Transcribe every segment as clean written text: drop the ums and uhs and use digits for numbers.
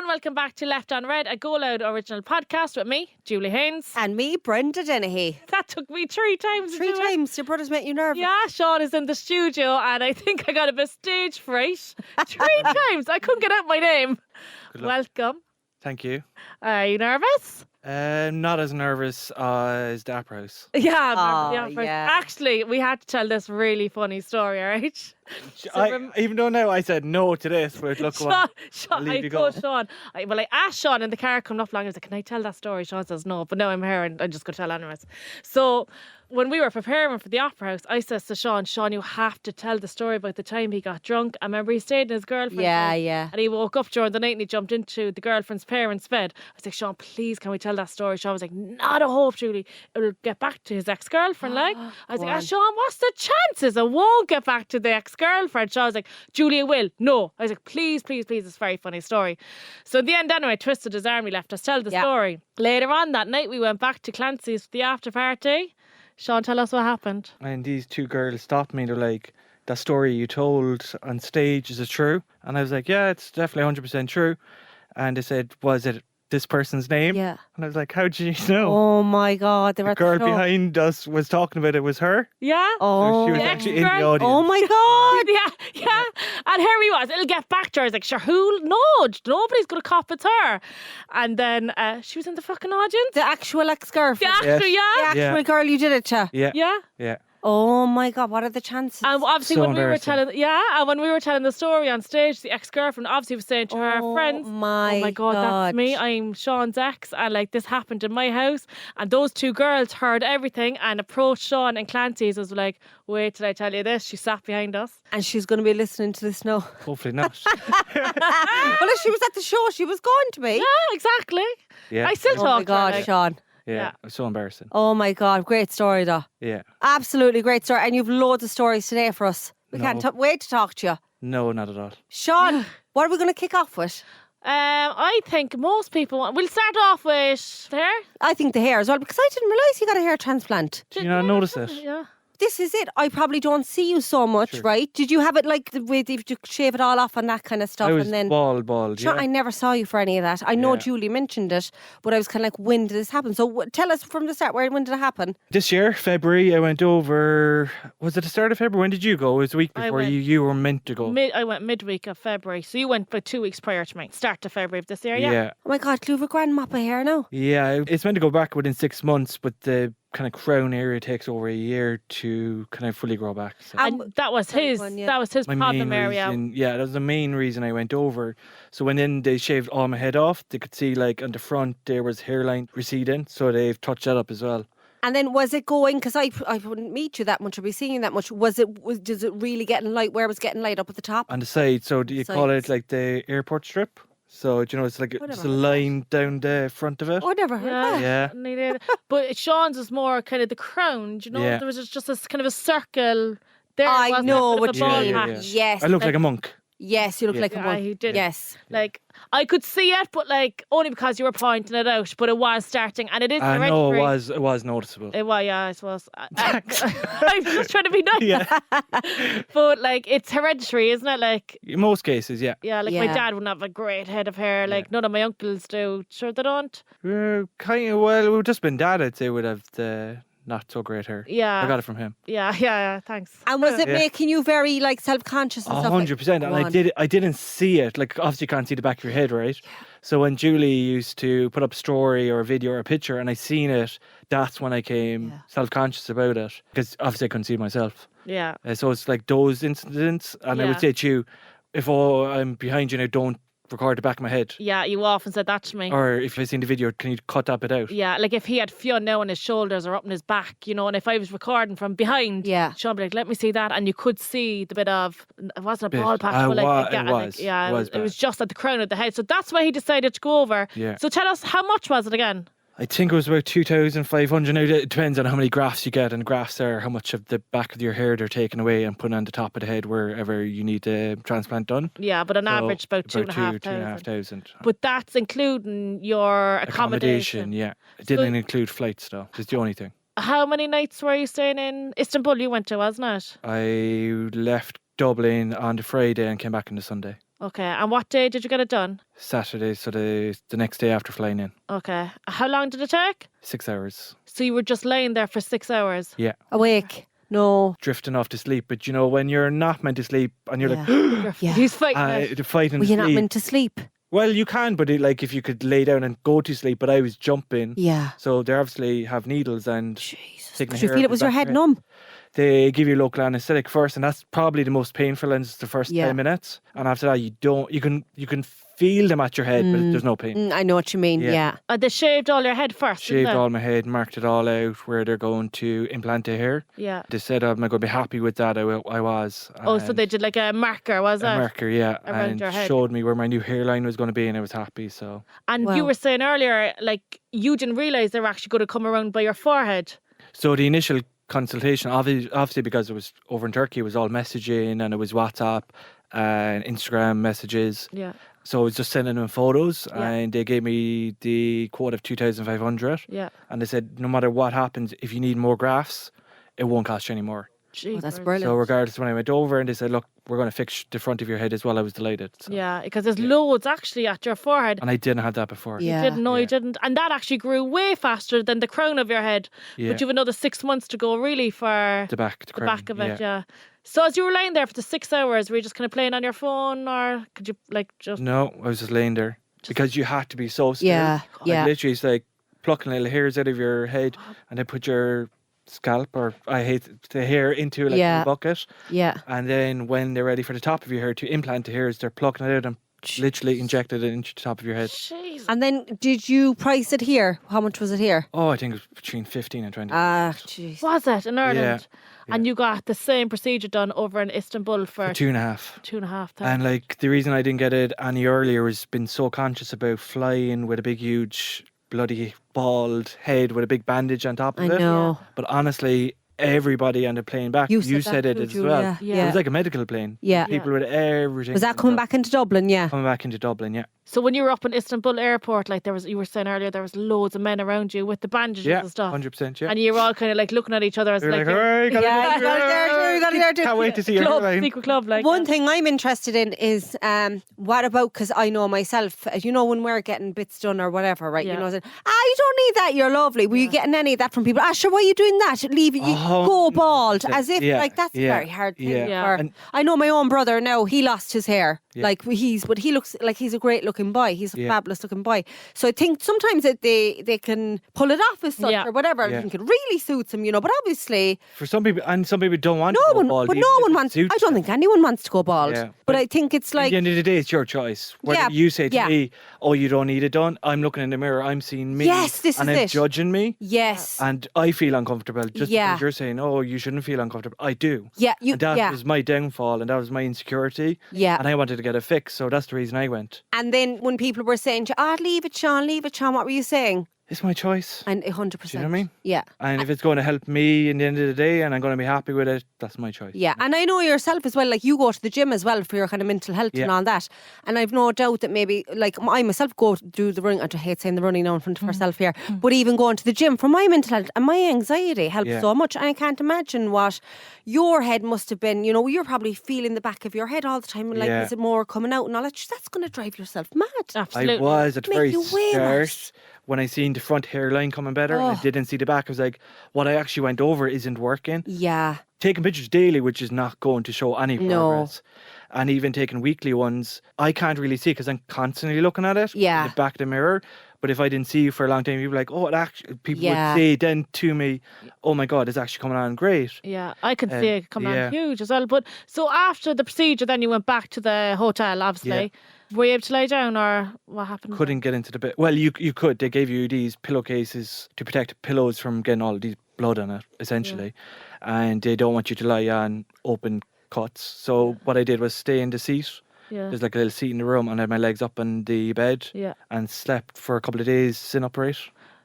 Welcome back to Left on Red, a GoLoud original podcast with me, Julie Haynes. And me, Brenda Dennehy. That took me 3 times. Three times? Your brother's made you nervous? Yeah, Sean is in the studio and I think I got a bit stage fright. 3 times. I couldn't get out my name. Welcome. Thank you. Are you nervous? Not as nervous as the Opera House. Yeah, yeah. Actually, we had to tell this really funny story, right? Even though now I said no to this, but look, Sean, I'll leave you go. Sean. I asked Sean in the car coming up along. I was like, "Can I tell that story?" Sean says no, but now I'm here and I'm just going to tell anyways. So when we were preparing for the Opera House, I said to Sean, you have to tell the story about the time he got drunk. I remember he stayed in his girlfriend's house, and he woke up during the night and he jumped into the girlfriend's parents' bed. I was like, Sean, please, can we tell that story? Sean was like, not a hope, Julie. It'll get back to his ex-girlfriend. I was like, Sean, what's the chances it won't get back to the ex-girlfriend? Sean was like, Julie, it will. No. I was like, please, it's a very funny story. So in the end, anyway, I twisted his arm. He left us tell the story. Later on that night, we went back to Clancy's for the after party. Sean, tell us what happened. And these 2 girls stopped me. They're like, that story you told on stage, is it true? And I was like, yeah, it's definitely 100% true. And they said, was it this person's name? Yeah. And I was like, how did you know? Oh my God. The girl behind us was talking about it was her. Yeah. So she was actually in the audience. Oh my God. Yeah. And here he was. It'll get back to her. I was like, sure, who nudged? Nobody's going to cop it's her. And then she was in the fucking audience. The actual ex-girlfriend. The actual, The actual girl you did it to. Yeah. Oh my God, what are the chances? And obviously So when we were embarrassing. when we were telling the story on stage, the ex-girlfriend obviously was saying to her friends, oh my God, that's me, I'm Sean's ex, and like this happened in my house. And those 2 girls heard everything and approached Sean and Clancy's, was like, wait till I tell you this. She sat behind us. And she's going to be listening to this now. Hopefully not. Well, if she was at the show, she was going to be. Yeah, exactly. Yeah. I still Oh talk my God, to her. Sean. Yeah. It was so embarrassing. Oh my God, great story though. Yeah. Absolutely great story. And you've loads of stories today for us. We can't wait to talk to you. No, not at all. Sean, what are we going to kick off with? I think most people we'll start off with hair. I think the hair as well, because I didn't realise you got a hair transplant. Did you not notice it? Yeah. This is it. I probably don't see you so much, right? Did you have it like the way you shave it all off and that kind of stuff? I was and then bald, Sure, yeah. I never saw you for any of that. I know Julie mentioned it, but I was kind of like, when did this happen? So tell us from the start, when did it happen? This year, February, I went over. Was it the start of February? When did you go? It was the week before you were meant to go. I went midweek of February, so you went about 2 weeks prior to me. Start of February of this year, yeah. Oh my God, do you have a grand mop of hair now? Yeah, it's meant to go back within 6 months, but the kind of crown area takes over a year to kind of fully grow back. So. And that was his. That was his My problem main area. reason, that was the main reason I went over. So when then they shaved all my head off, they could see like on the front there was hairline receding, so they've touched that up as well. And then was it going, because I wouldn't meet you that much or be seeing you that much, does it really getting light? Where was it getting light? Up at the top? On the side, so do you call it like the airport strip? So, it's like it's a line down the front of it. Oh, I never heard that. Yeah. Needed. But Sean's was more kind of the crown, Yeah. There was just this kind of a circle there. I know what you mean. Yeah. Yes. I look like a monk. Yes, you look like a monk. He did. Yes. Like, I could see it, but like, only because you were pointing it out, but it was starting, and it is I hereditary. know it was noticeable. It was, yeah, I suppose. I'm just trying to be nice. Yeah. But like, it's hereditary, isn't it? Like, In most cases, yeah. yeah, like my dad wouldn't have a great head of hair. Like, none of my uncles do. Sure, they don't. Kind of, well, we've just been dad, I'd say, would have the not so great hair. Yeah. I got it from him. Yeah, thanks. And was it making you very like self-conscious and stuff? 100%. And I didn't see it. Like, obviously you can't see the back of your head, right? Yeah. So when Julie used to put up a story or a video or a picture and I seen it, that's when I came self-conscious about it. Because obviously I couldn't see myself. Yeah. So it's like those incidents. And I would say to you, if I'm behind you now, don't record the back of my head. Yeah, you often said that to me. Or if I seen the video, can you cut that bit out? Yeah, like if he had Fionn now on his shoulders or up on his back, and if I was recording from behind, Sean would be like, let me see that. And you could see the bit of, it wasn't a ball patch, but like, it was just at the crown of the head. So that's why he decided to go over. Yeah. So tell us, how much was it again? I think it was about 2,500. Now, it depends on how many grafts you get, and grafts are how much of the back of your hair they're taking away and putting on the top of the head wherever you need the transplant done. Yeah, but on average about 2,500. But that's including your accommodation. Yeah. It didn't include flights though. It's the only thing. How many nights were you staying in Istanbul? You went to, wasn't it? I left Dublin on the Friday and came back on the Sunday. Okay. And what day did you get it done? Saturday, so the next day after flying in. Okay. How long did it take? 6 hours. So you were just laying there for 6 hours? Yeah. Awake? No. Drifting off to sleep. But you know, when you're not meant to sleep and you're Yeah. He's fighting it. like fighting Were you not sleep. meant to sleep? Well, you can, but like if you could lay down and go to sleep, but I was jumping. Yeah. So they obviously have needles and Jesus. taking Did you hair feel out it was the your back head of numb? They give you local anaesthetic first, and that's probably the most painful, and it's the first Yeah. 10 minutes. And after that, you can feel them at your head, but there's no pain. I know what you mean. Yeah. Yeah. They shaved all your head first, didn't Shaved they? all my head, marked it all out where they're going to implant the hair. Yeah. They said I'm going to be happy with that. I was. Oh, so they did like a marker, was it? a marker, yeah, around and your head. showed me where my new hairline was going to be, and I was happy. So And Wow. you were saying earlier, like, you didn't realise they were actually going to come around by your forehead. the initial consultation, obviously because it was over in Turkey, it was all messaging and it was WhatsApp and Instagram messages. Yeah. So I was just sending them photos, Yeah. and they gave me the quote of 2,500. Yeah. And they said, no matter what happens, if you need more grafts, it won't cost you any more. Jeepers. that's brilliant. So regardless, when I went over and they said, look, we're going to fix the front of your head as well, I was delighted. So. Yeah, because there's loads actually at your forehead. And I didn't have that before. Yeah. You didn't know Yeah. you didn't. And that actually grew way faster than the crown of your head. Yeah. But you've another 6 months to go really for The back, the back of it, yeah. So as you were lying there for the 6 hours, were you just kind of playing on your phone, or could you like just... No, I was just laying there because you had to be so still. Yeah. Like, Yeah. literally, it's like plucking little hairs out of your head and then put your scalp, or I hate the hair, into like Yeah. a bucket. Yeah. And then when they're ready for the top of your hair to implant the hairs, they're plucking it out and literally injected it into the top of your head. Jeez. And then did you price it here? How much was it here? Oh, I think it was between 15 and 20. Ah, jeez. Was it in Ireland? Yeah. And you got the same procedure done over in Istanbul for For 2.5. 2.5 times. And like the reason I didn't get it any earlier was been so conscious about flying with a big, huge, bloody, bald head with a big bandage on top I of it. know. But honestly, everybody on the plane back, You you said said that it too, as Julia. well. Yeah. It was like a medical plane. Yeah. People with everything. Was that coming back into Dublin? Yeah. Coming back into Dublin, yeah. So when you were up in Istanbul airport, like you were saying earlier, there was loads of men around you with the bandages Yeah, and stuff. 100%, yeah. And you were all kind of like looking at each other as You're like, like, alright, got Yeah, you got it there too, you got it there too. Can't wait to see your club, hairline. secret club, like One thing I'm interested in is what about, because I know myself, you know, when we're getting bits done or whatever, right? Yeah. You know, saying, you don't need that, you're lovely. Were you getting any of that from people? Sure, why are you doing that? Leave it, you go bald. As if, Yeah, like, that's a yeah, very hard thing. yeah. Yeah. for- And- I know my own brother now, he lost his hair. Yeah. Like, but he looks like he's a great looking boy. He's a Yeah. fabulous looking boy. So I think sometimes that they can pull it off as such Yeah. or whatever. Yeah. I think it really suits him, you know, but obviously For some people, and some people don't want no to go one, bald. but even no if one it wants, suits I don't them. think anyone wants to go bald. Yeah. But But I think it's At like, the end of the day, it's your choice. Whether Yeah, you say to yeah. me, oh, you don't need it done, I'm looking in the mirror, I'm seeing me. Yes, this and is I'm it. judging me. yes. And I feel uncomfortable just Yeah. because you're saying, oh, you shouldn't feel uncomfortable. I do. Yeah, And that was my downfall, and that was my insecurity. Yeah. And I wanted to get it fixed, so that's the reason I went. And then when people were saying, leave it, Sean, what were you saying? It's my choice. And 100%. Do you know what I mean? Yeah. And if it's going to help me in the end of the day and I'm going to be happy with it, that's my choice. Yeah, and I know yourself as well, like you go to the gym as well for your kind of mental health and Yeah. all that. And I've no doubt that maybe, like I myself go to do the running, I hate saying the running now in front of herself here, but even going to the gym for my mental health and my anxiety helps Yeah. so much. And I can't imagine what your head must have been, you know, you're probably feeling the back of your head all the time, and like, Yeah. is it more coming out and all that? That's going to drive yourself mad. absolutely. I was at the Make very you way worse. start when I seen the front hairline coming better and Oh. I didn't see the back. I was like, what I actually went over isn't working. Yeah. Taking pictures daily, which is not going to show any No. progress. And even taking weekly ones, I can't really see because I'm constantly looking at it Yeah. in the back of the mirror. But if I didn't see you for a long time, you'd be like, oh, it actually, people Yeah. would say then to me, oh my God, it's actually coming on great. Yeah, I could see it coming yeah. on huge as well. But so after the procedure, then you went back to the hotel, obviously. Were you able to lie down, or what happened? Couldn't get into the bed. Well, you could. They gave you these pillowcases to protect pillows from getting all these blood on it, essentially. And they don't want you to lie on open cuts. So what I did was stay in the seat. Yeah. There's like a little seat in the room, and I had my legs up on the bed Yeah. and slept for a couple of days sitting upright.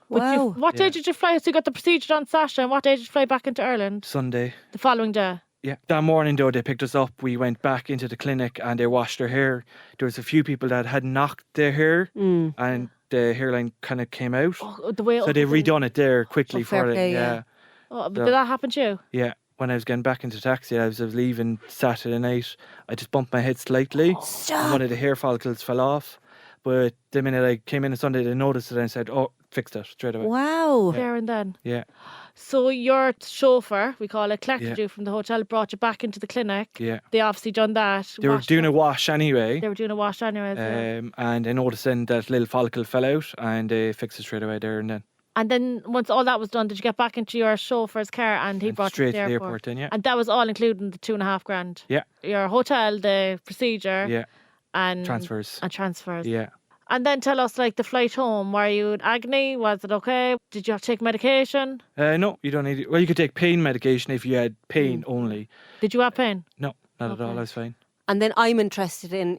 Wow. What day did you fly? So you got the procedure on Saturday, and what day did you fly back into Ireland? Sunday. The following day. Yeah. That morning, though, they picked us up. We went back into the clinic and they washed their hair. There was a few people that had knocked their hair and the hairline kind of came out. Oh, the way So they redone it there quickly Oh, fair for it. play, yeah. Oh, So- did that happen to you? Yeah. When I was getting back into taxi, I was leaving Saturday night. I just bumped my head slightly. And one of the hair follicles fell off. But the minute I came in on Sunday, they noticed it and said, "Oh, fixed it straight away." Wow. There and then. Yeah, So your chauffeur, we call it, collected Yeah. you from the hotel, brought you back into the clinic. yeah. They obviously done that. They were washed doing you. a wash anyway. They were doing a wash anyways. Yeah. And they noticed then that little follicle fell out and they fixed it straight away there and then. And then once all that was done, did you get back into your chauffeur's car and he And brought straight you to to the the airport? airport then, yeah. And that was all including the $2,500. Yeah. Your hotel, the procedure, Yeah, and transfers. And transfers. Yeah. And then tell us, like, the flight home. Were you in agony? Was it okay? Did you have to take medication? No, you don't need it. Well, you could take pain medication if you had pain only. Did you have pain? No, not at all. Okay. I was fine. And then I'm interested in,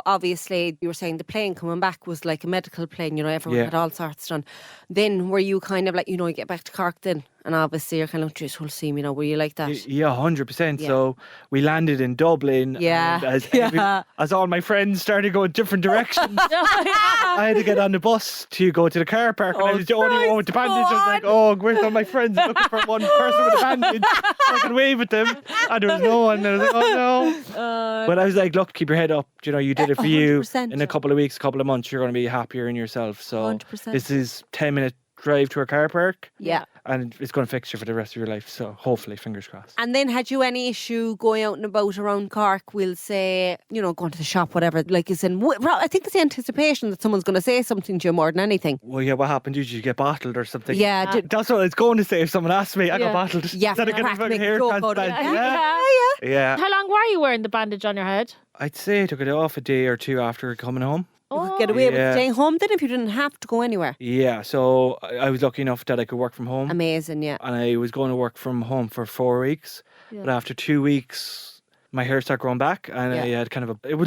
obviously you were saying the plane coming back was like a medical plane, everyone Yeah. had all sorts done. Then were you kind of like, you get back to Cork then? And obviously you're kind of, just will see me now. Were you like that? Yeah, 100%. Yeah. So we landed in Dublin. Yeah. And as all my friends started going different directions, I had to get on the bus to go to the car park. And I was the only one with the bandage. I was like, oh, where's all my friends? Looking for one person with a bandage. I can wave at them. And there was no one. And I was like, oh no. But I was like, look, keep your head up. You did it for you. 100%. In a couple of weeks, a couple of months, you're going to be happier in yourself. So 100%. this is 10-minute drive to a car park. Yeah. And it's going to fix you for the rest of your life. So hopefully, fingers crossed. And then had you any issue going out and about around Cork, we'll say, going to the shop, whatever, like I think it's the anticipation that someone's going to say something to you more than anything. Well, yeah, what happened? Did you get bottled or something? Yeah. That's what I was going to say if someone asked me. I Yeah. got bottled. Yeah, Instead of getting a crack, fucking make hair a joke out of transplant. it. Yeah. Yeah. How long were you wearing the bandage on your head? I'd say I took it off a day or two after coming home. You could get away with Yeah. staying home then if you didn't have to go anywhere. Yeah, so I was lucky enough that I could work from home. Amazing, yeah. And I was going to work from home for 4 weeks. Yeah. But after 2 weeks, my hair started growing back. And I Yeah. had kind of it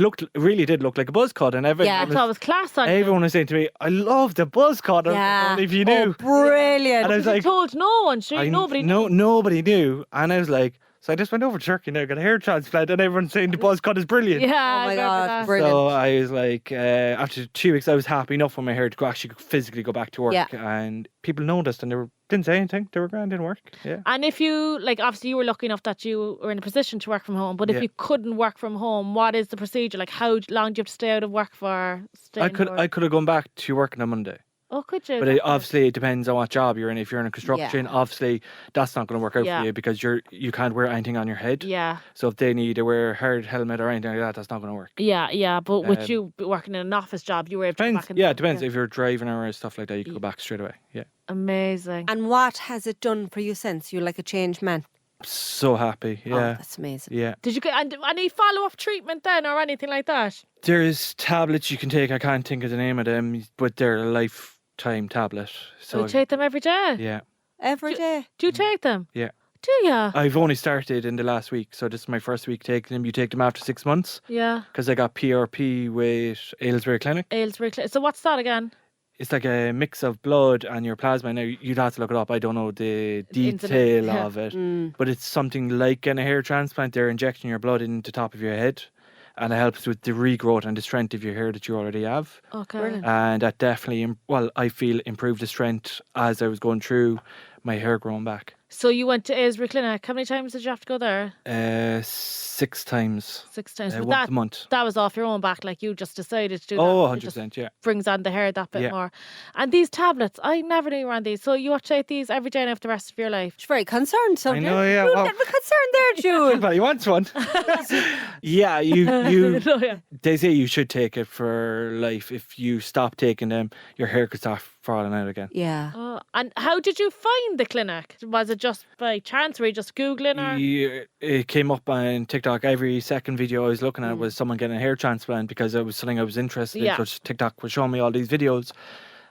really did look like a buzz cut. And everyone, I thought it was class on you. everyone was saying to me, I love the buzz cut. Yeah. Only if you knew. Brilliant. And I was You like, told no one, sure, nobody knew. Nobody knew. And I was like, so I just went over to Turkey now, got a hair transplant, and everyone's saying the buzz cut is brilliant. Yeah, Oh I my remember God, that. brilliant. So I was like, after 2 weeks, I was happy enough with my hair to actually physically go back to work. Yeah. And people noticed and didn't say anything. They were grand, didn't work. Yeah. And if you, obviously you were lucky enough that you were in a position to work from home, but if Yeah. you couldn't work from home, what is the procedure? Like, how long do you have to stay out of work for? I could have gone back to work on Monday. Oh, could you? But obviously it depends on what job you're in. If you're in a construction, obviously that's not going to work out Yeah. for you because you can't wear anything on your head. Yeah, So if they need to wear a hard helmet or anything like that, that's not going to work. yeah. But with Um, you working in an office job, you were able to go Depends. back and Yeah, it depends. If you're driving or stuff like that, you can go back straight away. Yeah. Amazing. And what has it done for you since? You're like a changed man. So happy. Oh, Yeah. that's amazing. Yeah. Did you get any follow-up treatment then or anything like that? There's tablets you can take. I can't think of the name of them, but they're a lifetime tablet. So So you take them every day? yeah, Every day. Do you take them? Yeah. Do you? I've only started in the last week, so this is my first week taking them. You take them after 6 months Yeah. because I got PRP with Aylesbury Clinic. Aylesbury. So what's that again? It's like a mix of blood and your plasma. Now you'd have to look it up. I don't know the ins and outs, detail yeah. of it, Mm. but it's something like getting a hair transplant. They're injecting your blood into the top of your head, and it helps with the regrowth and the strength of your hair that you already have. Okay. Brilliant. And that definitely, I feel improved the strength as I was going through my hair growing back. So you went to Aylesbury Clinic. How many times did you have to go there? 6 times, 6 times. But once a month. that was off your own back. Like you just decided to do Oh, that. It just 100%, yeah. brings on the hair that bit Yeah. more. And these tablets, I never knew you were on these. So you have to take these every day now for the rest of your life. She's very concerned. So I know, yeah. You're Wow. never concerned there, June. Everybody wants one. Yeah, you. No, yeah. They say you should take it for life. If you stop taking them, your hair could start falling out again. Yeah. Oh, and how did you find the clinic? Was it just by chance? Were you just Googling or? Yeah, it came up on TikTok. Every second video I was looking at was someone getting a hair transplant because it was something I was interested Yeah. in. So TikTok was showing me all these videos.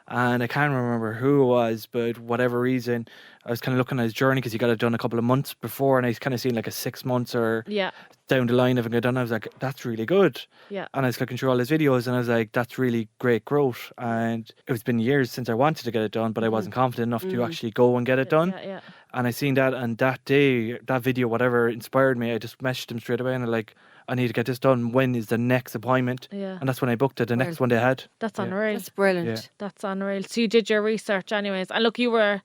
And I can't remember who it was, but whatever reason, I was kind of looking at his journey because he got it done a couple of months before, and I was kind of seen like a 6 months or Yeah, down the line of it done. I was like, that's really good. yeah. And I was looking through all his videos, and I was like, that's really great growth. And it's been years since I wanted to get it done, but I wasn't confident enough to actually go and get it done. Yeah. And I seen that, and that day, that video, whatever inspired me, I just messaged him straight away, and I'm like, I need to get this done. When is the next appointment? Yeah. And that's when I booked it, the next one they had. That's Yeah. unreal. That's brilliant. Yeah. That's unreal. So you did your research anyways. And look, you were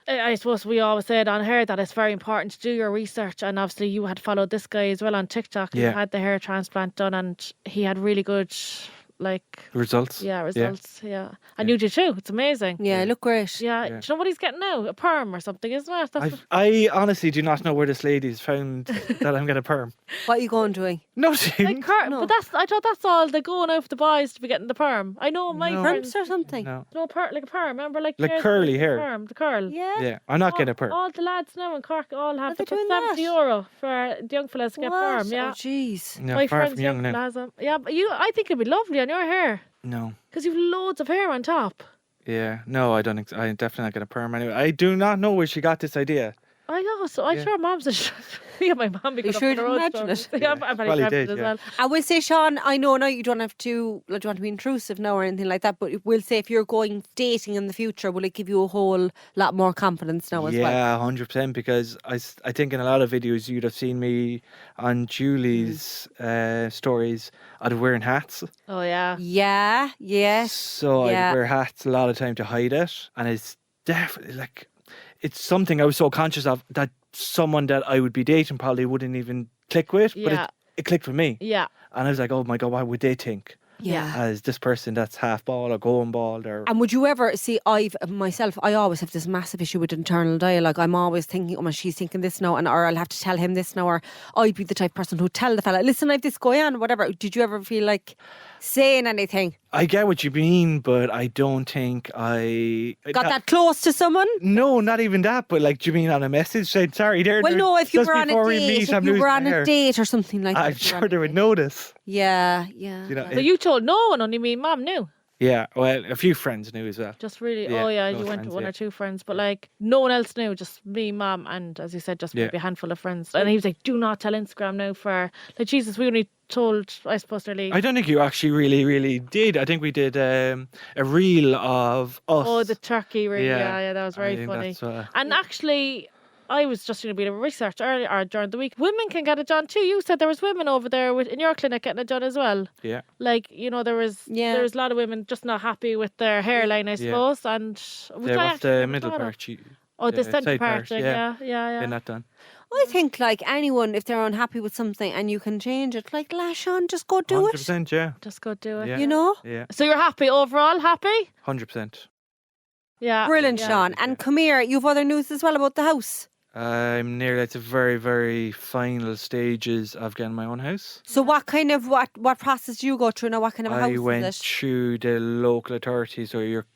I suppose we always said on hair that it's very important to do your research, and obviously you had followed this guy as well on TikTok who Yeah. had the hair transplant done, and he had really good Results. results. Yeah. And you do too. It's amazing. Yeah, look great. Yeah. Yeah. Do you know what he's getting now? A perm or something, isn't it? That's I honestly do not know where this lady's found that I'm getting a perm. What are you going doing? Nothing. No. But I thought that's all they go now for the boys to be getting the perm. I know my No. friends. Perms or something? No. Like a perm. Remember, like curly the hair. Perm, the curl. Yeah. Yeah, I'm not getting a perm. All the lads now in Cork all have they to put doing that? €70 for the young fellas to get What? perm. Yeah. Oh, jeez. No, My far friends from young now. has them. Yeah, but I think it'd be lovely on your hair No. because you've loads of hair on top. Yeah, no, I don't think I definitely not get a perm anyway. I do not know where she got this idea. I know, so I'm Yeah. sure mom's a yeah, my mom be You good up sure on her own didn't imagine stories. it? Yeah, Yeah, I'm very probably prepped did, as yeah. well. I will say, Sean, I know now you don't have to, like, you want to be intrusive now or anything like that, but we'll say if you're going dating in the future, will it give you a whole lot more confidence now as well? Yeah, 100%. Because I think in a lot of videos you'd have seen me on Julie's stories. I'd be wearing hats, Oh yeah. Yeah, yes. so Yeah. I'd wear hats a lot of time to hide it, and it's definitely like it's something I was so conscious of that someone that I would be dating probably wouldn't even click with, but Yeah. it clicked with me, Yeah. and I was like, oh my god, what would they think Yeah. as this person that's half bald or going bald or And would you ever see? I always have this massive issue with internal dialogue. I'm always thinking, oh, she's thinking this now, or I'll have to tell him this now, or I'd be the type of person who'd tell the fella, listen, I've this going on, whatever. Did you ever feel like saying anything? I get what you mean, but I don't think I Got that close to someone? No, not even that. But like, do you mean on a message saying sorry? There. Well, no, if you just were on before a we date, meet, if I'm you losing were my on hair. a date or something like I'm that. sure they would notice. Yeah. You know, So you told no one, only me and mom knew. Yeah, well, a few friends knew as well. Just really, Yeah, oh yeah, close you went friends, to one yeah. or two friends, but like no one else knew, just me, mom, and as you said, just Yeah. maybe a handful of friends. And he was like, do not tell Instagram now for, like, Jesus, we only told, I suppose, nearly. I don't think you actually really did. I think we did a reel of us. Oh, the turkey reel. Yeah. Yeah, that was I very think funny. that's, And actually, I was just doing a bit of research earlier or during the week. Women can get it done too. You said there was women over there in your clinic getting it done as well. Yeah. Like, you know, there was a lot of women just not happy with their hairline, I suppose. And which I What's actually the never middle thought of. part? Oh, the centre side part. Thing, yeah. yeah. Getting that done. I think like anyone, if they're unhappy with something and you can change it, like lash on, just go do it. 100%, yeah. Just go do it. Yeah. You know? Yeah, So you're happy overall? Happy? 100%. Yeah. Brilliant, yeah. Sean. And come here, you've other news as well about the house. I'm nearly at the very final stages of getting my own house. So what kind of what process do you go through now? What kind of a house I went is it? through the local authorities or your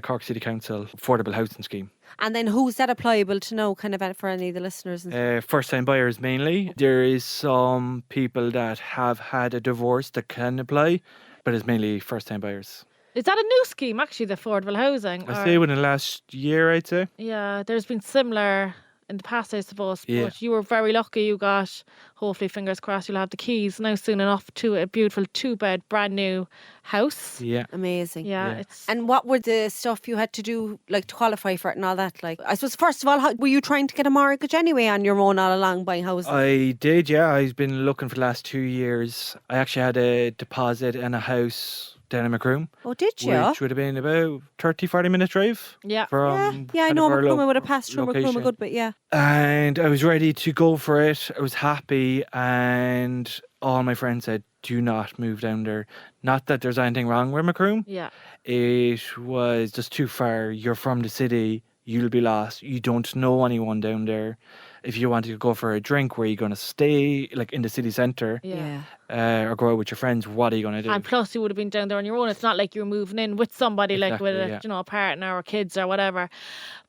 Cork City Council affordable housing scheme. And then who's that applicable to know, kind of for any of the listeners? And First time buyers mainly. There is some people that have had a divorce that can apply, but it's mainly first time buyers. Is that a new scheme, actually, the affordable housing? I or- say within the last year, I'd say. Yeah, there's been similar in the past, I suppose. Yeah. But you were very lucky. You got, hopefully, fingers crossed, you'll have the keys now soon enough to a beautiful 2-bed, brand new house. Yeah. amazing. Yeah, Yeah. it's. And what were the stuff you had to do, like to qualify for it and all that? Like, I suppose first of all, were you trying to get a mortgage anyway on your own all along buying houses? I did, yeah. I've been looking for the last 2 years. I actually had a deposit in a house down in Macroom, Oh, did you? which would have been about 30-40 minute drive Yeah. from Yeah, I kind know of our Macroom. I would have passed through Macroom a location. good bit. Yeah. And I was ready to go for it. I was happy, and all my friends said, do not move down there. Not that there's anything wrong with Macroom. Yeah. It was just too far. You're from the city. You'll be lost. You don't know anyone down there. If you wanted to go for a drink, where are you going to stay? Like in the city centre, Yeah. or go out with your friends, what are you going to do? And plus, you would have been down there on your own. It's not like you're moving in with somebody, like with Exactly, a, yeah. you know, a partner or kids or whatever.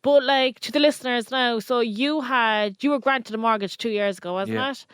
But like to the listeners now, so you were granted a mortgage 2 years ago, wasn't Yeah. it?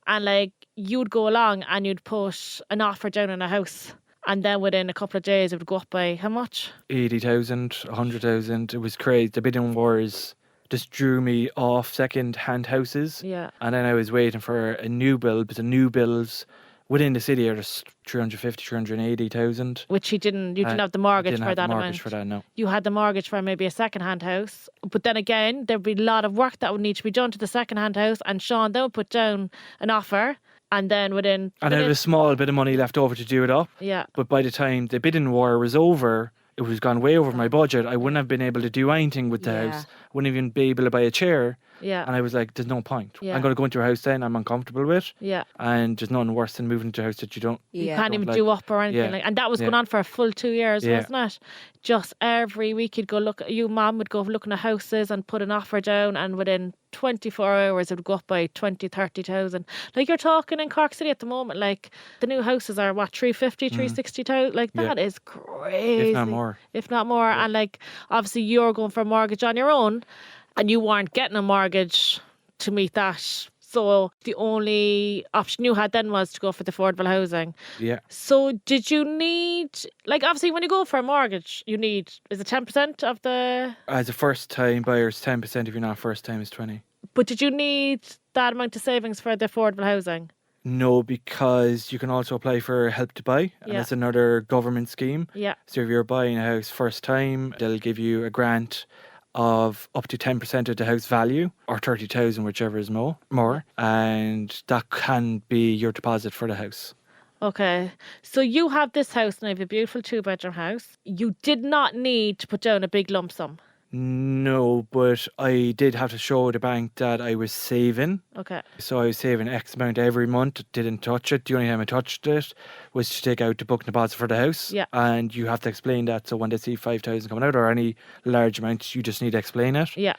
And like you'd go along and you'd put an offer down on a house, and then within a couple of days it would go up by how much? 80,000, 100,000. It was crazy. The bidding wars just drew me off second-hand houses. Yeah. And then I was waiting for a new build, but the new builds within the city are just 350, 380,000. Which you didn't have the mortgage Didn't for have the that mortgage amount. for that, no. You had the mortgage for maybe a second-hand house. But then again, there'd be a lot of work that would need to be done to the second-hand house. And Sean, they would put down an offer. And then within... And I had a small bit of money left over to do it up. Yeah. But by the time the bidding war was over, it was gone way over my budget. I wouldn't have been able to do anything with the Yeah. house. wouldn't even be able to buy a chair. Yeah. And I was like, there's no point. Yeah. I'm going to go into a house then I'm uncomfortable with. Yeah. And there's nothing worse than moving into a house that you don't. You Yeah. can't even like- do up or anything Yeah. like. And that was Yeah. going on for a full 2 years, Yeah. wasn't it? Just every week you'd go look. You mum would go looking at houses and put an offer down, and within 24 hours it would go up by 20, 30,000. Like you're talking in Cork City at the moment, like the new houses are what 350, 360,000. Like Yeah. that is crazy. If not more. If not more. And like obviously you're going for a mortgage on your own, and you weren't getting a mortgage to meet that. So the only option you had then was to go for the affordable housing. Yeah. So did you need, like obviously when you go for a mortgage, you need, is it 10% of the, As a first time buyer, it's 10%. If you're not first time, it's 20. but did you need that amount of savings for the affordable housing? No, because you can also apply for Help to Buy, and Yeah. that's another government scheme. Yeah. So if you're buying a house first time, they'll give you a grant of up to 10% of the house value, or 30,000, whichever is more, and that can be your deposit for the house. Okay. So you have this house and I have a beautiful 2-bedroom house. You did not need to put down a big lump sum. No, but I did have to show the bank that I was saving. Okay. So I was saving X amount every month, didn't touch it. The only time I touched it was to take out the book deposit for the house. Yeah. And you have to explain that. So when they see 5,000 coming out or any large amount, you just need to explain it. Yeah.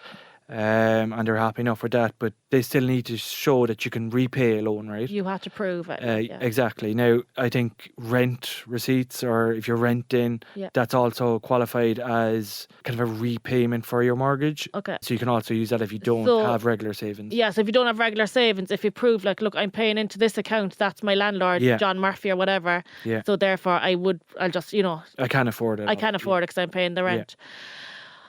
And they're happy enough with that. But they still need to show that you can repay a loan, right? You had to prove it. Yeah. Exactly. Now, I think rent receipts, or if you're renting, Yeah. that's also qualified as kind of a repayment for your mortgage. Okay. So you can also use that if you don't So- have regular savings. Yeah, so if you don't have regular savings, if you prove like, look, I'm paying into this account, that's my landlord, Yeah. John Murphy or whatever. Yeah. So therefore I'll just, I can't afford it. I can't afford it because I'm paying the rent.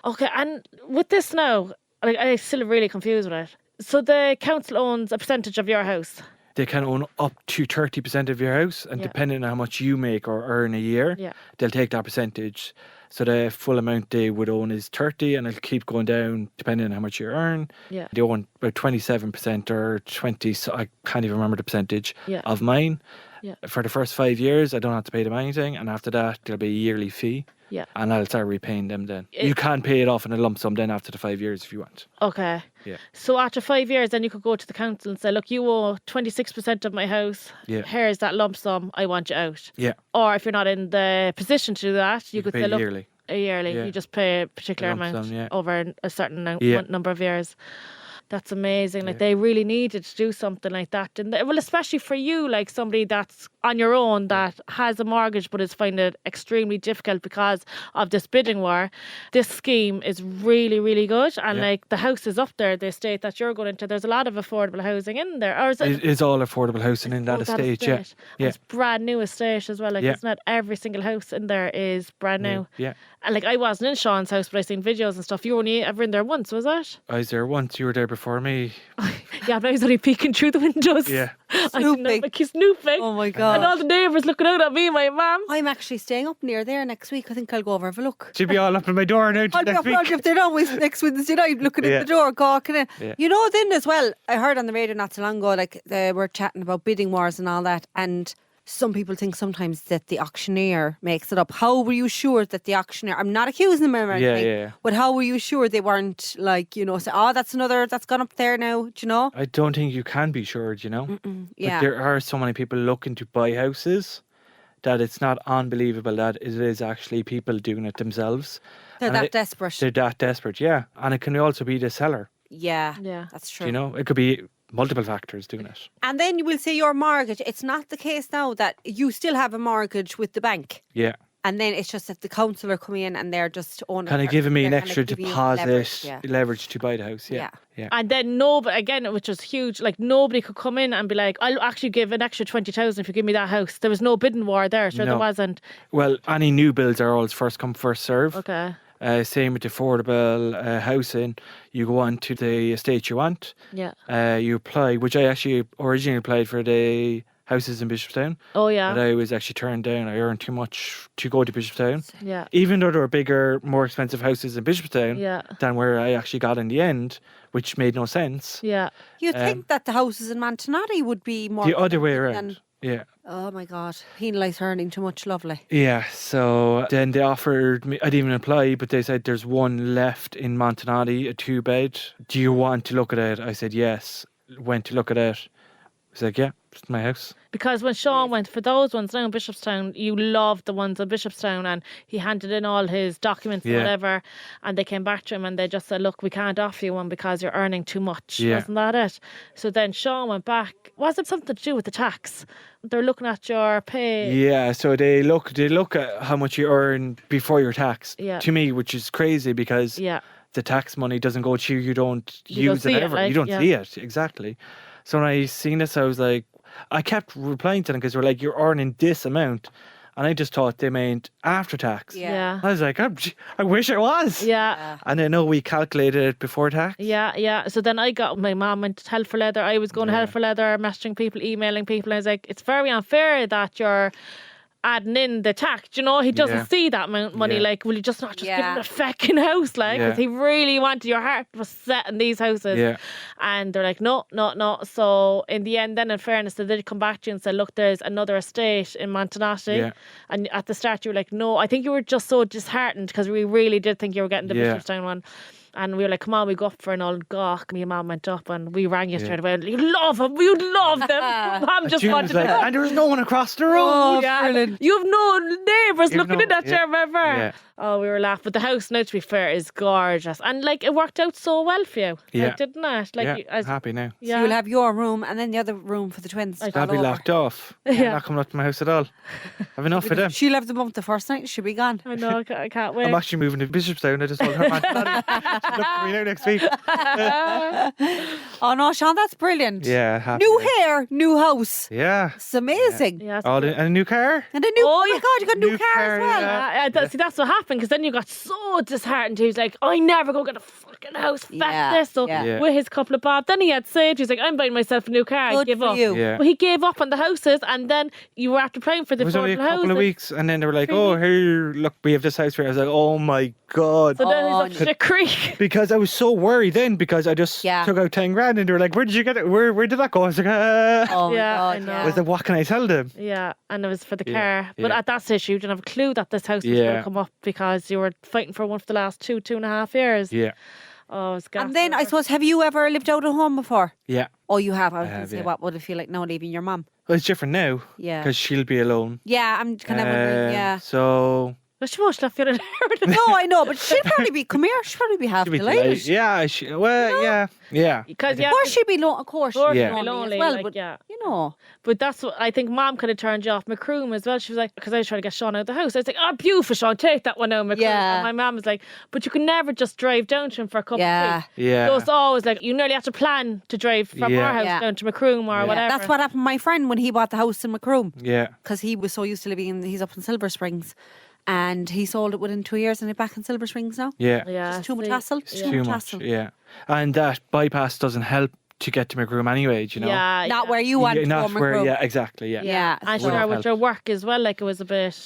Okay, and with this now, like, I'm still really confused with it. So the council owns a percentage of your house. They can own up to 30% of your house, and Yeah. depending on how much you make or earn a year, Yeah. they'll take that percentage. So the full amount they would own is 30, and it'll keep going down depending on how much you earn. Yeah. They own about 27% or 20, so I can't even remember the percentage Yeah. of mine. Yeah. For the first 5 years, I don't have to pay them anything, and after that, there'll be a yearly fee. Yeah. And I'll start repaying them then. You can pay it off in a lump sum then after the 5 years if you want. Okay. Yeah. So after 5 years, then you could go to the council and say, look, you owe 26% of my house. Yeah. Here's that lump sum. I want you out. Yeah. Or if you're not in the position to do that, you could pay say, look, yearly. a yearly. Yeah. You just pay a particular lump amount sum, yeah. over a certain Yeah. number of years. That's amazing. Like Yeah. they really needed to do something like that. And well, especially for you, like somebody that's on your own that has a mortgage but is finding it extremely difficult because of this bidding war. This scheme is really, really good. And Yeah. like the house is up there, the estate that you're going into, there's a lot of affordable housing in there. Or is it? It is all affordable housing in that Oh, estate, yeah. And Yeah. it's brand new estate as well. Like Yeah. it's not every single house in there is brand new. Yeah. And like I wasn't in Sean's house, but I seen videos and stuff. You were only ever in there once, was it? I was there once, you were there before me. Yeah, but I was only peeking through the windows. Yeah. I didn't know, Snooping. like he's snooping. Oh my And all god. the neighbours looking out at me, my mum. I'm actually staying up near there next week. I think I'll go over and have a look. She'll be all up in my door now I'll be next up week. if they're done with next Wednesday night, looking Yeah. at the door, gawking in. Yeah. You know, then as well, I heard on the radio not so long ago, like they were chatting about bidding wars and all that, and some people think sometimes that the auctioneer makes it up. How were you sure that the auctioneer? I'm not accusing them or Yeah, anything, yeah. but how were you sure they weren't like, you know, say, oh, that's another that's gone up there now? Do you know? I don't think you can be sure, do you know? Yeah. But there are so many people looking to buy houses that it's not unbelievable that it is actually people doing it themselves. They're And that desperate. They're that desperate, yeah. And it can also be the seller, Yeah, Yeah. that's do true. you know? It could be multiple factors doing it. And then you will say your mortgage. It's not the case now that you still have a mortgage with the bank. Yeah. And then it's just that the council are coming in and they're just owning. Kind of or giving me an they're kinda extra giving you deposit, leverage, yeah. leverage to buy the house, yeah. Yeah. And then nobody, again, which was huge, like nobody could come in and be like, I'll actually give an extra 20,000 if you give me that house. There was no bidding war there, sure there No. wasn't. Well, any new builds are always first come, first serve. Okay. Same with affordable housing. You go on to the estate you want. Yeah. You apply, which I actually originally applied for the houses in Bishopstown. Oh yeah. But I was actually turned down. I earned too much to go to Bishopstown. Yeah. Even though there were bigger, more expensive houses in Bishopstown Yeah. than where I actually got in the end, which made no sense. Yeah. You'd think that the houses in Montanati would be more The other way than- around. Yeah. Oh my God. Penalised earning too much. Lovely. Yeah, so then they offered me, I didn't even apply, but they said there's one left in Montanati, a 2-bed. Do you want to look at it? I said yes. Went to look at it. I was like, yeah, it's my house. Because when Sean went for those ones down in Bishopstown, you loved the ones in Bishopstown, and he handed in all his documents and Yeah. whatever, and they came back to him and they just said, look, we can't offer you one because you're earning too much. Yeah. Wasn't that it? So then Sean went back. Was it something to do with the tax? They're looking at your pay. Yeah, so they look at how much you earn before you're taxed. Yeah. To me, which is crazy because Yeah. the tax money doesn't go to you. You don't You don't use see it it, ever. like, You don't yeah. see it. Exactly. So when I seen this, I was like, I kept replying to them because they were like, you're earning this amount. And I just thought they meant after tax. Yeah. I was like, I wish it was. Yeah. And I know we calculated it before tax. Yeah. So then I got my mum went to Hell for Leather. I was going to Hell for Leather, messaging people, emailing people. I was like, it's very unfair that you're adding in the tax. You know, he doesn't Yeah. see that amount of money. Yeah. Like, will you just not just give Yeah. him a fucking house? Like, Yeah. because he really wanted, your heart was set in these houses. Yeah. And they're like, no. So in the end, then in fairness, they did come back to you and say, look, there's another estate in Montanati. Yeah. And at the start, you were like, no. I think you were just so disheartened because we really did think you were getting the Yeah. Bishopstown one. And we were like, come on, we go up for an old gawk. Me and Mum went up and we rang you Yeah. straight away. You love him. You love them. Mum just June wanted was like, to. and there was no one across the road. Oh, Yeah. brilliant. You have no neighbours You've looking no- in at you, yeah. remember? Yeah. Oh, we were laughing. But the house, now to be fair, is gorgeous. And like, it worked out so well for you. Yeah. Like, didn't it? Like, Yeah, you- as, happy now. yeah. So you'll have your room and then the other room for the twins. to That'll fall be over. locked off. Yeah. Not coming up to my house at all. I've enough of them. She'll have them up the first night. She'll be gone. I know, I can't wait. I'm actually moving to Bishopstown. I just told her, man, she'll look for me now next week. Oh no, Sean, that's brilliant. Yeah, happy New now. hair, new house. Yeah. It's amazing. Yeah, it's Oh, good. and a new car? And a new, Oh, oh my yeah. God, you got a new New car car, as well. yeah. See, that's what happened because then you got so disheartened. He was like, I never go get a fucking house. Fuck Yeah, this. So yeah. Yeah. with his couple of bob, then he had saved. He's like, I'm buying myself a new car. I Good give for up. you. Yeah. But he gave up on the houses, and then you were after praying for the It was only a affordable couple of housing. weeks, and then they were like, 3 oh, here, look, we have this house for you. I was like, oh my God. So then Oh, he's up to the creek. Because I was so worried then because I just Yeah. took out 10 grand and they were like, where did you get it? Where did that go? I was like, Oh my Yeah, I God, know. yeah. I was like, what can I tell them? Yeah, and it was for the Yeah, car. But yeah. at that stage, you didn't have a clue that this house was going Yeah. to come up because you were fighting for one for the last 2.5 years. Yeah. Oh, it's And then I suppose, have you ever lived out of home before? Yeah. Oh, you have. I was I going to have, say, yeah. what would it feel like now leaving your mum? Well, it's different now Yeah. because she'll be alone. Yeah, I'm kind of wondering. Yeah. So But she must have feeling No, I know, but she'll probably be. Come here. She'll probably be half she'll be delighted. delighted. Yeah. Yeah. because Of course, she'd be lonely. Of course, she'd be Yeah. lonely, lonely, as well. like, but yeah. you know, But that's what I think. Mom could have turned you off Macroom as well. She was like, because I was trying to get Sean out of the house. I was like, oh, beautiful, Sean, take that one out, Macroom. Yeah. And my mum was like, but you can never just drive down to him for a cup Yeah. of tea. Yeah. So it's always like, you nearly have to plan to drive from Yeah. our house Yeah. down to Macroom or Yeah. whatever. that's what happened to my friend when he bought the house in Macroom Yeah. because he was so used to living in. He's up in Silver Springs, and he sold it within 2 years, and he's back in Silver Springs now. Yeah. Yeah, It's too much see, hassle. It's Yeah. too much much. hassle. Yeah. And that bypass doesn't help to get to Macroom anyway, do you know? Yeah, Not yeah. where you want to go, Not where, Macroom. yeah, exactly. Yeah. Yeah. And so- sure, Wouldn't with your work as well, like it was a bit.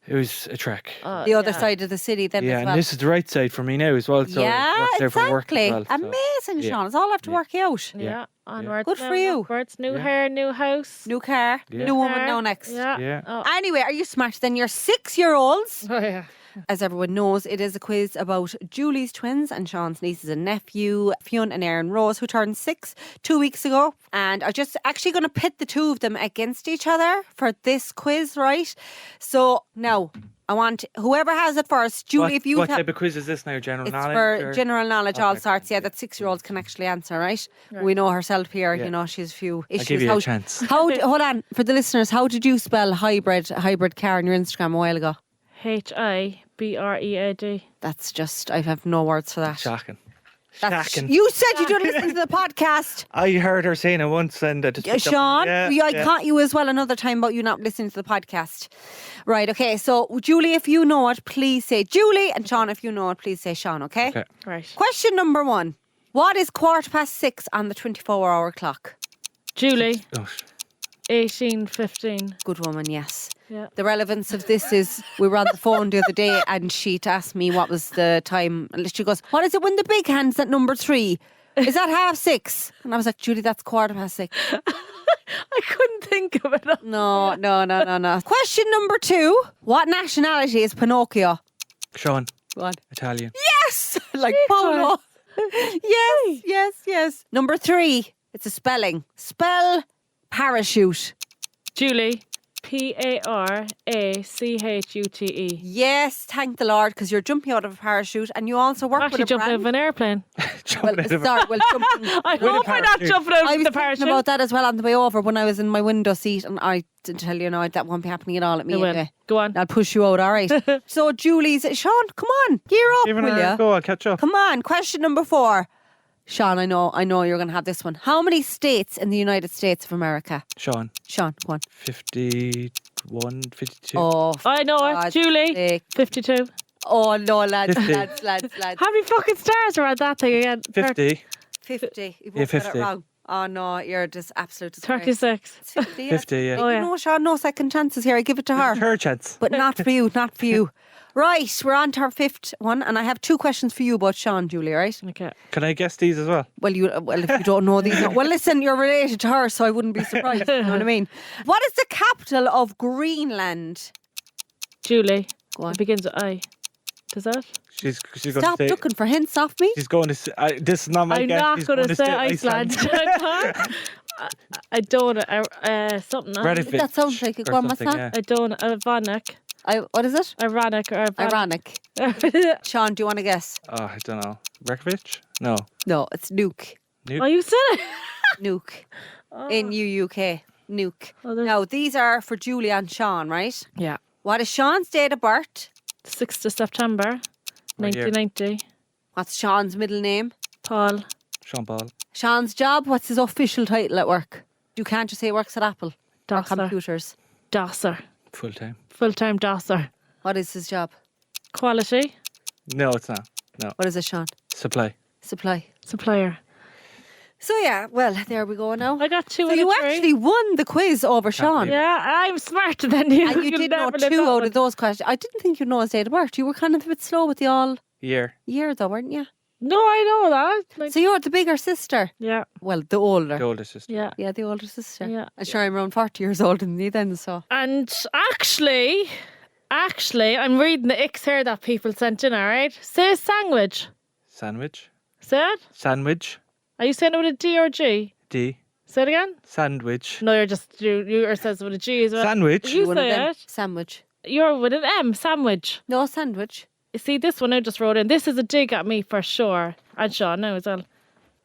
It was a trek. the other yeah. side of the city then Yeah, as well. and this is the right side for me now as well. So yeah, it works out for work exactly. as well. so- Amazing, yeah. Sean. It's all have to Yeah. work out. Yeah, onwards. Good for now, you. Upwards. New Yeah. hair, new house. New car, Yeah. new woman car. now next. Yeah. Yeah. Oh. Anyway, are you smart? Then you're 6-year-olds. Oh, yeah. As everyone knows, it is a quiz about Julie's twins and Sean's nieces and nephew, Fionn and Erin Rose, who turned 6 2 weeks ago. And I'm just actually going to pit the two of them against each other for this quiz, right? So now, I want whoever has it first. Julie, if you what tell- type of quiz is this now? General It's knowledge? for or- general knowledge, all Okay, sorts. Yeah, okay. that 6-year-olds can actually answer, right? We know herself here. Yeah. You know, she's a few issues. I'll give you How- a chance. Hold on for the listeners. How did you spell hybrid car on your Instagram a while ago? HIBREAD. That's just I have no words for that. Shocking. That's, Shocking. you said you don't listen to the podcast. I heard her saying it once and I just picked up- Sean, Yeah, I yeah. caught you as well another time about you not listening to the podcast. Right, okay. So, Julie, if you know it, please say Julie. And Sean, if you know it, please say Sean, okay? Okay. Right. Question number 1. What is 6:15 on the 24-hour clock? Julie, Oh, 18:15. Good woman, yes. Yeah. The relevance of this is we were on the phone the other day and she asked me what was the time. And she goes, what is it when the big hand's at number 3? Is that 6:30? And I was like, Julie, that's 6:15. I couldn't think think of it. No. Question number 2. What nationality is Pinocchio? Sean, Go on. Italian. Yes! Like Polo. Yes. Number 3. It's a spelling. Spell parachute. Julie, Parachute. Yes, thank the Lord, because you're jumping out of a parachute and you also work Actually with a jumping out of brand. an airplane. Well, jumping. I hope I'm not parachute. jumping out I of was the thinking parachute. about that as well on the way over when I was in my window seat, and I didn't tell you, no, that won't be happening at all at me It will. anyway. Go on. I'll push you out, all right. So, Julie's, Sean, come on, gear up, Even will you? go, I'll catch up. Come on, question number 4. Sean, I know you're going to have this one. How many states in the United States of America? Sean, Sean, come on. 51, 52. Oh, I know it. God's Julie, sake. 52. Oh, no, lads. 50. Lads. How many fucking stars are on that thing again? 50. 50. You Yeah, both got it 50. wrong. Oh, no, you're just absolute disgrace. 36. It's 50, yeah. 50, yeah. Oh, yeah. You know, Sean, no second chances here. I give it to her. Her chance. But not for you, not for you. Right, we're on to our 5th one, and I have 2 questions for you about Sean, Julie, right? Okay. Can I guess these as well? Well, if you don't know these, well, listen, you're related to her, so I wouldn't be surprised. You know what I mean? What is the capital of Greenland? Julie, Go on. it begins with I. Does that? She's going Stop to say. looking for hints off me. She's going to say. This is not my I'm guess. not She's going to say Iceland. Iceland. I don't. Something. Radovich That sounds like it. or Go on, what's something, that? yeah. I don't. Ironic. What is it? Ironic. Ironic. Sean, do you want to guess? Oh, I don't know. Rekovich? No. No, it's Nuke. Oh, you said it. Nuke. N-U-U-K. Nuke. Oh, there's- Now, these are for Julie and Sean, right? Yeah. What is Sean's date of birth? 6th of September, What year? 1990. What's Sean's middle name? Paul. Sean Paul. Sean's job? What's his official title at work? You can't just say he works at Apple. Or Dosser. computers. Dosser. Full time. Full-time dosser. What is his job? Quality. No, it's not. No. What is it, Sean? Supply. Supply. Supplier. So yeah, well, there we go now. I got 2 So out you of 3. actually won the quiz over Sean. believe Yeah, I'm smarter than you. And you You'll did know never live 2 that out one. of those questions. I didn't think you'd know his date of birth. You were kind of a bit slow with the all Year. year though, weren't you? No, I know that. Like, So you're the bigger sister. yeah, Well, the older. The older sister. yeah. Yeah, the older sister. Yeah. And sure, I'm around 40 years older than you then, so. And actually, I'm reading the icks here that people sent in, all right? Say sandwich. Sandwich. Say it. Sandwich. Are you saying it with a D or a G? D. Say it again. Sandwich. No, you're says it with a G as well. Sandwich. You One of say them. it. Sandwich. You're with an M, sandwich. No, sandwich. You see, this one I just wrote in. This is a dig at me for sure. And Sean now as well.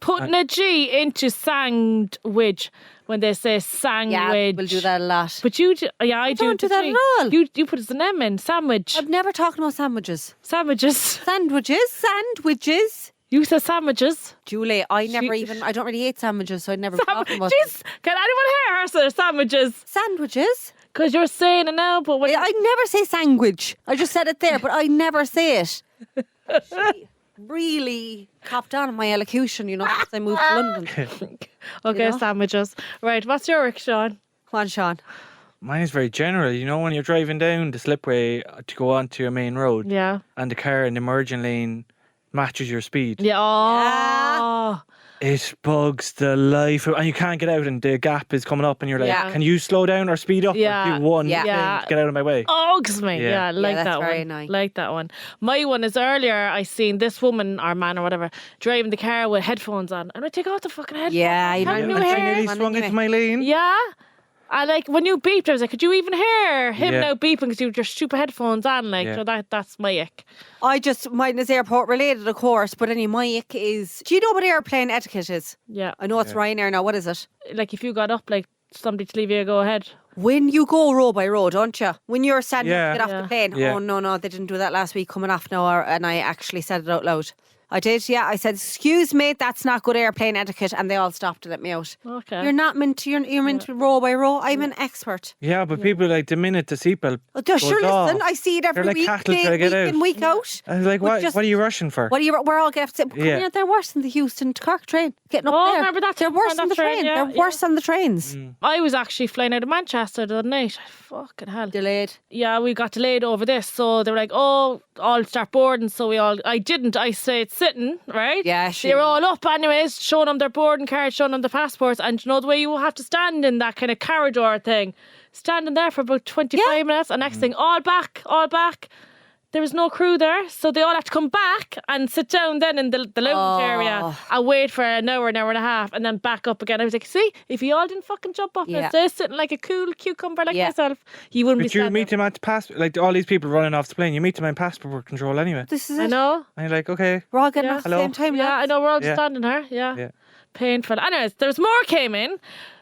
Putting a G into sandwich when they say sandwich. Yeah, we'll do that a lot. But you, yeah, I do. don't do the that G. at all. You put an M in sandwich. I've never talked about sandwiches. Sandwiches. Sandwiches. You say sandwiches. Julie, I don't really eat sandwiches, so I'd never talk about Jeez, can anyone hear her say sandwiches? sandwiches. Because you're saying it now, but when I never say sandwich. I just said it there, but I never say it. She really copped on my elocution, since I moved to London. okay, you know? sandwiches. Right, what's your Rick, Sean? Come on, Sean. Mine is very general. You know when you're driving down the slipway to go onto a main road Yeah. and the car in the merging lane matches your speed. Yeah. Oh. It bugs the life out, and you can't get out, and the gap is coming up, and you're like, Yeah. can you slow down or speed up Yeah. or do one Yeah. thing Yeah. to get out of my way? Ogs me. Yeah. Yeah, like that's that very one. annoying. Like that one. My one is earlier I seen this woman or man or whatever driving the car with headphones on. And I take out the fucking headphones. Yeah, you Can't don't you know I hear? nearly Man, swung anyway. into my lane. Yeah. I like when you beeped, I was like, could you even hear him Yeah. now beeping because you have your stupid headphones on? Like, Yeah. so that's my ick. Mine is airport related, of course, but anyway, my ick is, do you know what airplane etiquette is? Yeah. I know it's Ryanair now, what is it? Like if you got up, like somebody to leave you, go ahead. When you go row by row, don't you? When you're standing Yeah. up to get off Yeah. the plane. Yeah. Oh, no, they didn't do that last week coming off now, and I actually said it out loud. I did, yeah. I said, excuse me, that's not good airplane etiquette, and they all stopped to let me out. Okay. You're not meant to, you're meant to row by row. I'm an expert. Yeah, but people like the minute the seatbelt Oh, goes sure, off, listen, I see it every they're like week, cattle day, trying to get week out. in, week out. I was like, But what? just- What are you rushing for? We're all going to say, Yeah. they're worse than the Houston to Cork train. Getting up Oh, there. remember that They're time worse on than that the train, train. yeah, They're worse than the trains. I was actually flying out of Manchester the other night. Fucking hell. Delayed. Yeah, we got delayed over this. So they were like, oh, I'll start boarding. So I didn't. I stayed sitting, right? Yeah, They're all up anyways, showing them their boarding cards, showing them their passports, and you know the way you have to stand in that kind of corridor thing, standing there for about 25 minutes, and next thing, all back. There was no crew there, so they all have to come back and sit down then in the lounge area and wait for an hour and a half, and then back up again. I was like, see, if you all didn't fucking jump up and stay sitting like a cool cucumber like myself, you wouldn't be But you standing. meet him at passport, like all these people running off the plane. You meet them in passport control anyway. This is I it. know. And you're like, okay, We're all getting Yeah. off at the same time. Yeah, I lads. know, we're all just Yeah. standing here. Yeah. Yeah. Painful. Anyways, there's more came in.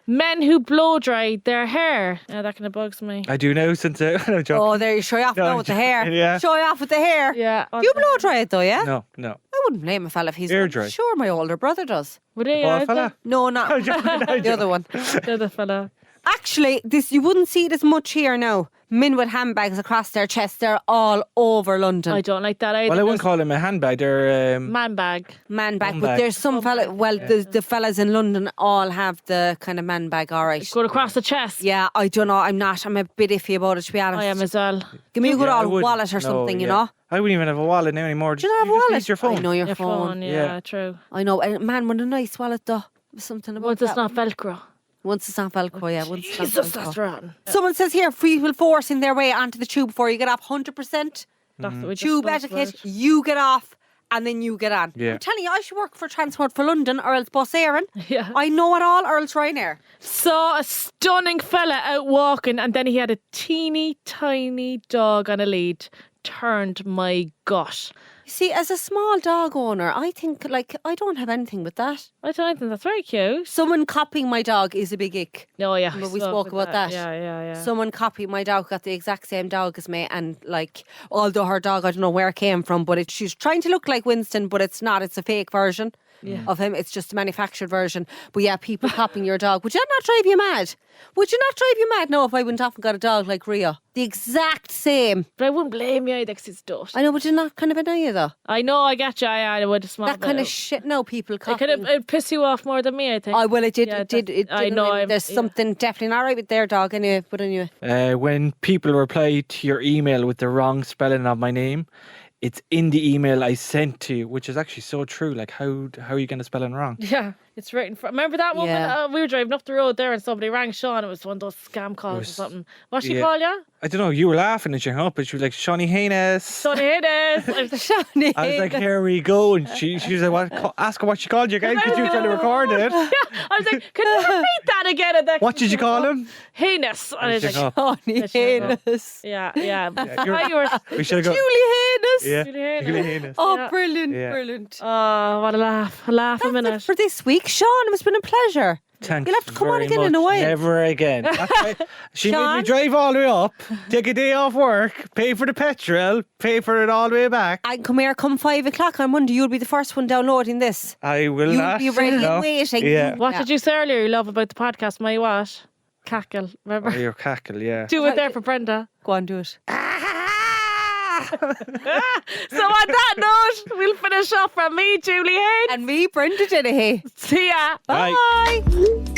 Men who blow dried their hair. Yeah, that kind of bugs me. I do know since no joking. Oh, there you show you off No, now I'm with the joking, hair. yeah. Show you off with the hair. Yeah. You blow dry it though, yeah? No. I wouldn't blame a fella if he's Air dry. Sure, my older brother does. Would he? Bald fella. No, not I'm joking, the other one. The other fella. Actually, this you wouldn't see it as much here now. Men with handbags across their chest, they're all over London. I don't like that either. Well, I wouldn't call him a handbag. They're Man bag. Man bag, Bum but bag. there's some fella. Well, the fellas in London all have the kind of man bag. All right. Going across the chest. Yeah, I don't know. I'm not. I'm a bit iffy about it, to be honest. I am as well. Give me a good I old wouldn't. wallet or No, something, you yeah. know. I wouldn't even have a wallet now anymore. Do you not have a just wallet? use your phone. I know your Your phone, yeah, Yeah. true. I know. A man with a nice wallet though. There's something about Once it's that. not Velcro. Once it's not Velcro, yeah. Once it's not Jesus, Velcro. that's rotten. Someone says here, people forcing their way onto the tube before you get off. 100%. That's what we just Tube spoke etiquette. about. You get off. And then you get on. Yeah. I'm telling you, I should work for Transport for London or else Bus Éireann. Yeah. I know it all, or else Ryanair. Saw a stunning fella out walking, and then he had a teeny tiny dog on a lead. Turned my gut. You see, as a small dog owner, I think, I don't have anything with that. I don't think that's very cute. Someone copying my dog is a big ick. Oh yeah, But we saw spoke about that. Yeah. Someone copied my dog, got the exact same dog as me, and although her dog, I don't know where it came from, but she's trying to look like Winston, but it's not. It's a fake version of him. It's just a manufactured version. But yeah, people copying your dog. Would that not drive you mad? Would you not drive you mad? No, if I went off and got a dog like Ria, the exact same. But I wouldn't blame you either, because it's dust. I know, but you're not kind of annoy you though. I know, I get you. I would have small That kind of shit. No, people It copying. it'd piss you off more than me, I think. Well, it did. Yeah, It did. It I did. know, There's yeah. something definitely not right with their dog anyway. But anyway. When people reply to your email with the wrong spelling of my name, it's in the email I sent to you, which is actually so true. Like, how are you going to spell it wrong? Yeah, it's right in front. Remember that woman? Yeah. We were driving up the road there and somebody rang Sean. It was one of those scam calls or something. What she yeah. call you? I don't know. You were laughing and she hung up, but she was like, Sean Haynes. Sonny Haynes. I was like, Shawnee. I was like, here we go. And she was like, what? Ask her what she called you guys because you were trying to record it. I was like, can you repeat that again? And then What did you call him? Haynes. And I was She hung like, up. Shawnee There she go. Haynes. yeah. you're- You were, We should have gone. Julie Haynes. Yeah, Julie Haynes. Julie Haynes. Oh, Yeah. brilliant, Yeah. brilliant. oh, what a laugh. A laugh a That's it minute. for this week. Sean, it's been a pleasure. Thanks You'll have to come on very again in a much. while. Never again. That's why she made Sean? me drive all the way up, take a day off work, pay for the petrol, pay for it all the way back. And come here, come 5 o'clock on Monday, you'll be the first one downloading this. I will You'll not. be ready no. and waiting. Yeah. What did you say earlier you love about the podcast? My what? Cackle. Remember? Oh, your cackle, yeah. Do it there for Brenda. Go on, do it. So on that note, we'll finish off from me, Julie Haynes. And me, Brenda Dennehy. See ya. Bye. Bye.